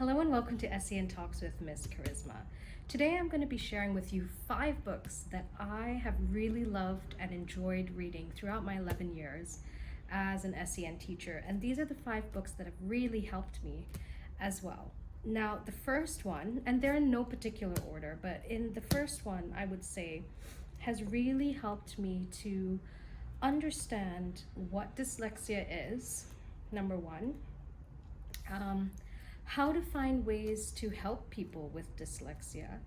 Hello and welcome to SEN Talks with Miss Charisma. Today I'm going to be sharing with you 5 books that I have really loved and enjoyed reading throughout my 11 years as an SEN teacher. And these are the 5 books that have really helped me as well. Now, the first one, and they're in no particular order, but in the first one, I would say, has really helped me to understand what dyslexia is, number one. How to find ways to help people with dyslexia.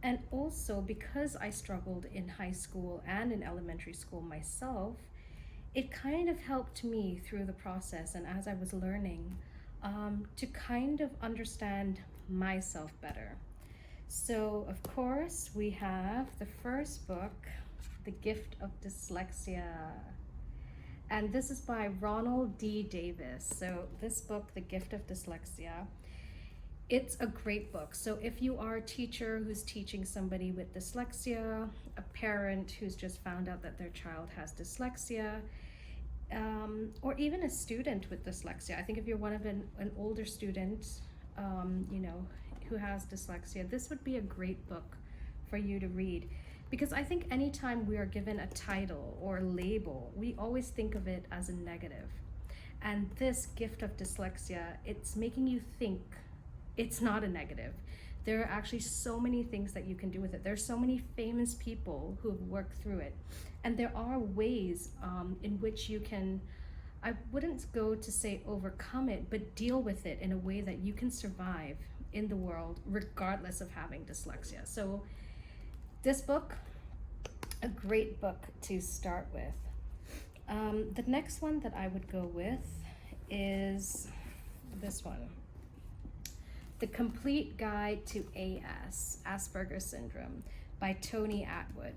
And also, because I struggled in high school and in elementary school myself, it kind of helped me through the process and as I was learning to kind of understand myself better. So, of course, we have the first book, The Gift of Dyslexia. And this is by Ronald D.Davis. So this book, The Gift of Dyslexia, it's a great book. So if you are a teacher who's teaching somebody with dyslexia, a parent who's just found out that their child has dyslexia, or even a student with dyslexia. I think if you're one of an older student, who has dyslexia, this would be a great book for you to read. Because I think anytime we are given a title or label, we always think of it as a negative. And this Gift of Dyslexia, it's making you think it's not a negative. There are actually so many things that you can do with it. There's so many famous people who have worked through it. And there are ways in which you can, I wouldn't go to say overcome it, but deal with it in a way that you can survive in the world regardless of having dyslexia. So this book, a great book to start with. The next one that I would go with is this one, The Complete Guide to AS, Asperger Syndrome, by Tony Attwood.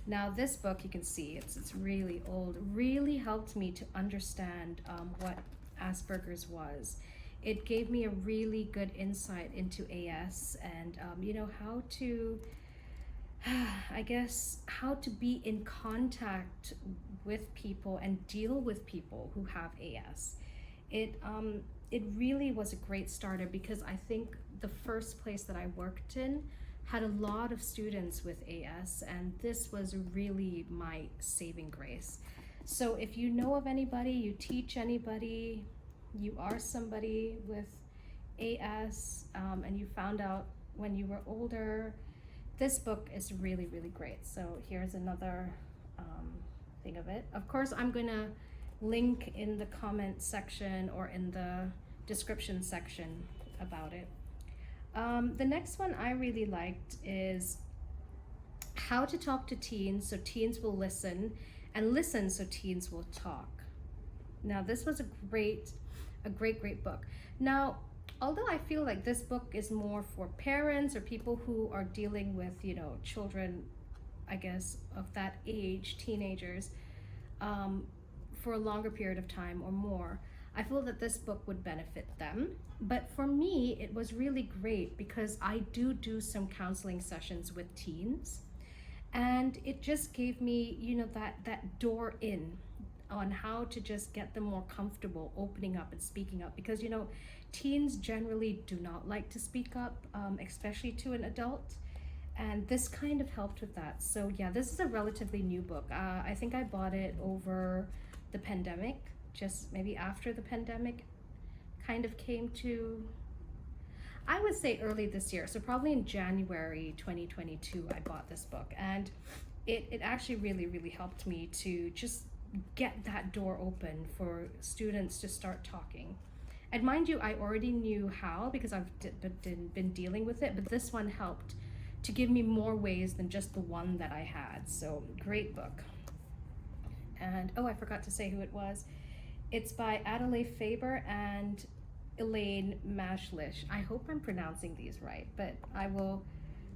Now this book, you can see, it's really old, really helped me to understand what Asperger's was. It gave me a really good insight into AS and how to how to be in contact with people and deal with people who have AS. It really was a great starter because I think the first place that I worked in had a lot of students with AS, and this was really my saving grace. So if you know of anybody, you teach anybody, you are somebody with AS, and you found out when you were older, this book is really, really great. So here's another thing of it. Of course, I'm gonna link in the comment section or in the description section about it. The next one I really liked is How to Talk to Teens So Teens Will Listen, and Listen So Teens Will Talk. Now, this was a great book. Now, although I feel like this book is more for parents or people who are dealing with, children, I guess, of that age, teenagers, for a longer period of time or more, I feel that this book would benefit them. But for me, it was really great because I do some counseling sessions with teens. And it just gave me, that door in on how to just get them more comfortable opening up and speaking up, because teens generally do not like to speak up, especially to an adult, and this kind of helped with that. So yeah, this is a relatively new book. I think I bought it over the pandemic, just maybe after the pandemic kind of came to, I would say early this year, so probably in January 2022 I bought this book, and it actually really helped me to just get that door open for students to start talking. And mind you, I already knew how because I've been dealing with it, but this one helped to give me more ways than just the one that I had. So great book. And I forgot to say who it was. It's by Adele, Faber, and Elaine Mazlish. I hope I'm pronouncing these right, but I will,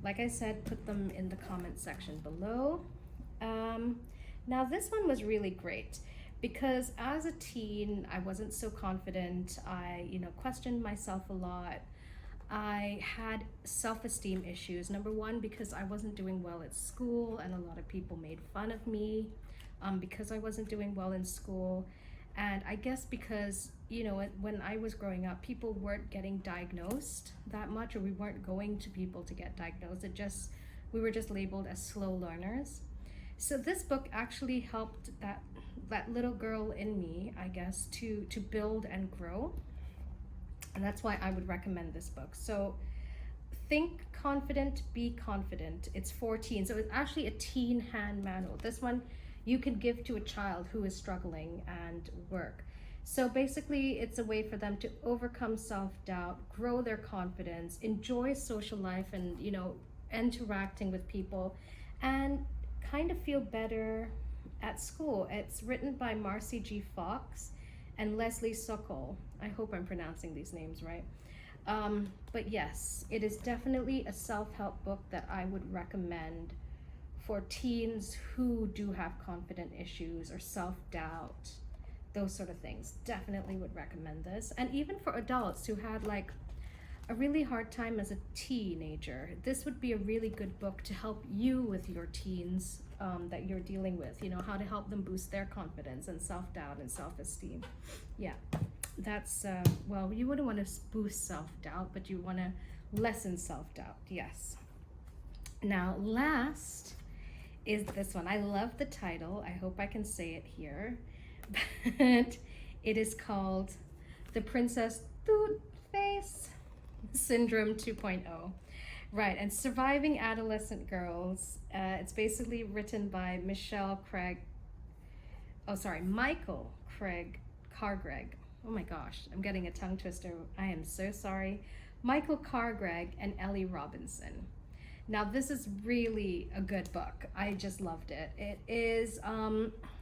like I said, put them in the comment section below. Now this one was really great because as a teen, I wasn't so confident. I, questioned myself a lot. I had self-esteem issues. Number one, because I wasn't doing well at school and a lot of people made fun of me because I wasn't doing well in school. And I guess because, you know, when I was growing up, people weren't getting diagnosed that much, or we weren't going to people to get diagnosed. We were just labeled as slow learners. So this book actually helped that little girl in me, I guess, to build and grow. And that's why I would recommend this book. So Think Confident, Be Confident. It's 14. So it's actually a teen hand manual. This one you can give to a child who is struggling and work. So basically, it's a way for them to overcome self-doubt, grow their confidence, enjoy social life and, you know, interacting with people, and kind of feel better at school. It's written by Marci G and Leslie Sokol. I hope I'm pronouncing these names right. But yes, it is definitely a self-help book that I would recommend for teens who do have confident issues or self-doubt, those sort of things. Definitely would recommend this. And even for adults who had like a really hard time as a teenager, this would be a really good book to help you with your teens that you're dealing with, you know, how to help them boost their confidence and self-doubt and self-esteem. Yeah, that's, well, you wouldn't want to boost self-doubt, but you want to lessen self-doubt, yes. Now, last is this one. I love the title. I hope I can say it here. But it is called The Princess Toot Syndrome 2.0. Right, and Surviving Adolescent Girls. It's basically written by Michael Craig Carr-Gregg. Oh my gosh, I'm getting a tongue twister. I am so sorry. Michael Carr-Gregg and Ellie Robinson. Now, this is really a good book. I just loved it. It is,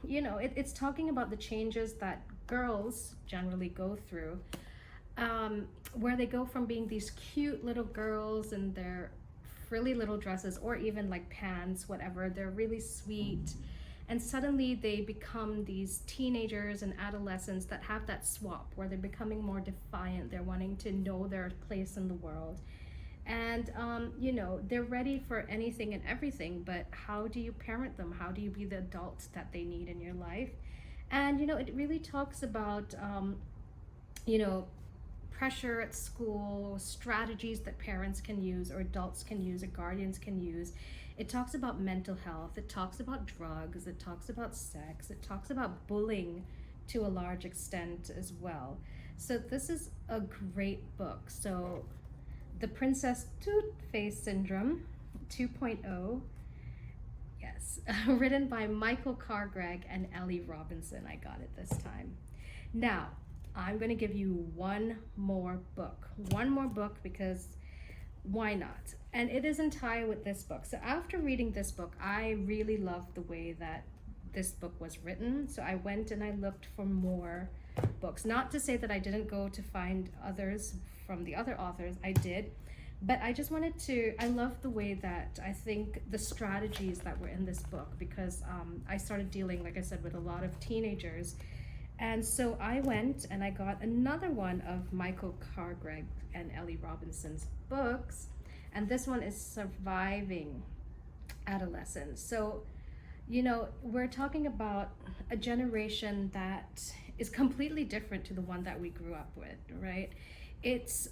you know, it's talking about the changes that girls generally go through, where they go from being these cute little girls in their frilly little dresses, or even like pants, whatever. They're really sweet. And suddenly they become these teenagers and adolescents that have that swap where they're becoming more defiant. They're wanting to know their place in the world. And, you know, they're ready for anything and everything, but how do you parent them? How do you be the adult that they need in your life? And, you know, it really talks about, you know, pressure at school, strategies that parents can use or adults can use or guardians can use. It talks about mental health. It talks about drugs. It talks about sex. It talks about bullying to a large extent as well. So this is a great book. So The Princess Toot Syndrome 2.0, yes, written by Michael Carr-Gregg and Ellie Robinson. I got it this time. Now, I'm going to give you one more book because why not? And it is in tie with this book. So after reading this book, I really loved the way that this book was written. So I went and I looked for more books. Not to say that I didn't go to find others from the other authors, I did, but I just wanted to, I love the way that I think the strategies that were in this book, because I started dealing, like I said, with a lot of teenagers. And so I went and I got another one of Michael Carr-Gregg and Ellie Robinson's books, and this one is Surviving Adolescence. So, you know, we're talking about a generation that is completely different to the one that we grew up with, right? It's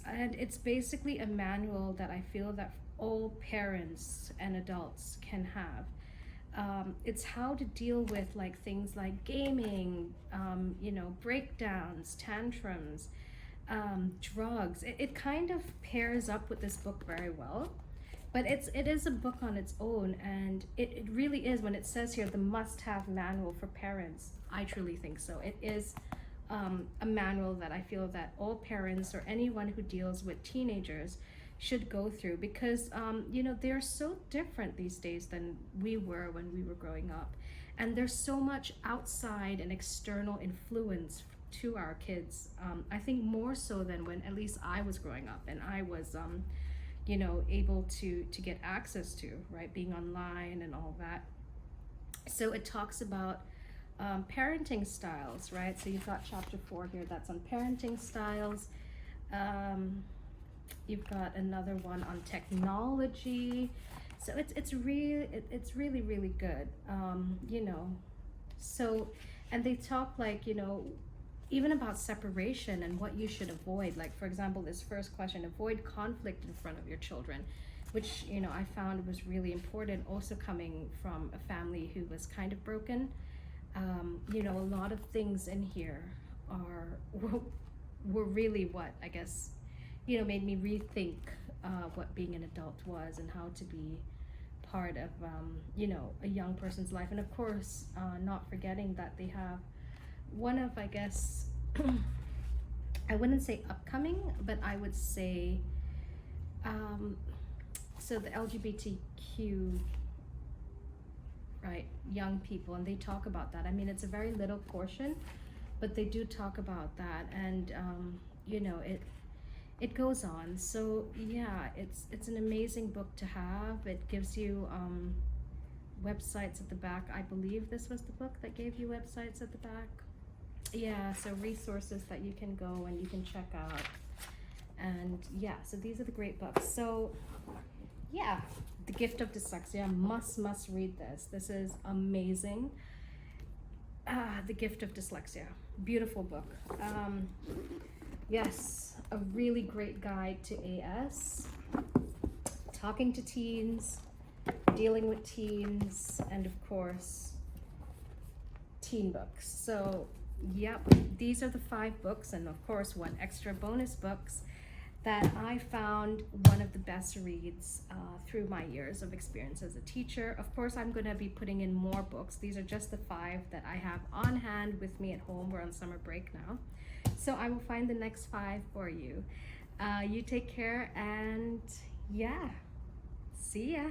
basically a manual that I feel that all parents and adults can have. It's how to deal with like things like gaming, you know, breakdowns, tantrums, drugs. It kind of pairs up with this book very well, but it is a book on its own, and it really is, when it says here, the must-have manual for parents. I truly think so. It is a manual that I feel that all parents or anyone who deals with teenagers should go through, because you know, they're so different these days than we were when we were growing up, and there's so much outside and external influence to our kids. I think more so than when at least I was growing up and I was you know, able to get access to, right, being online and all that. So it talks about parenting styles, right? So you've got chapter 4 here that's on parenting styles. You've got another one on technology. So it's really good. You know, so, and they talk like, you know, even about separation and what you should avoid. Like, for example, this first question, avoid conflict in front of your children, which, you know, I found was really important, also coming from a family who was kind of broken. You know, a lot of things in here were really what, I guess, you know, made me rethink what being an adult was and how to be part of, you know, a young person's life. And of course, not forgetting that they have one of, I guess, I wouldn't say upcoming, but I would say, so the LGBTQ, right, young people, and they talk about that. I mean, it's a very little portion, but they do talk about that, and you know, it goes on. So yeah, it's an amazing book to have. It gives you websites at the back. I believe this was the book that gave you websites at the back. Yeah, so resources that you can go and you can check out. And yeah, so these are the great books. So yeah, The Gift of Dyslexia, must read this. This is amazing. The Gift of Dyslexia, beautiful book. Yes, a really great guide to AS, talking to teens, dealing with teens, and of course, teen books. So yep, these are the 5 books, and of course 1 extra bonus books that I found one of the best reads through my years of experience as a teacher. Of course, I'm going to be putting in more books. These are just the 5 that I have on hand with me at home. We're on summer break now, so I will find the next 5 for you. You take care, and yeah, see ya.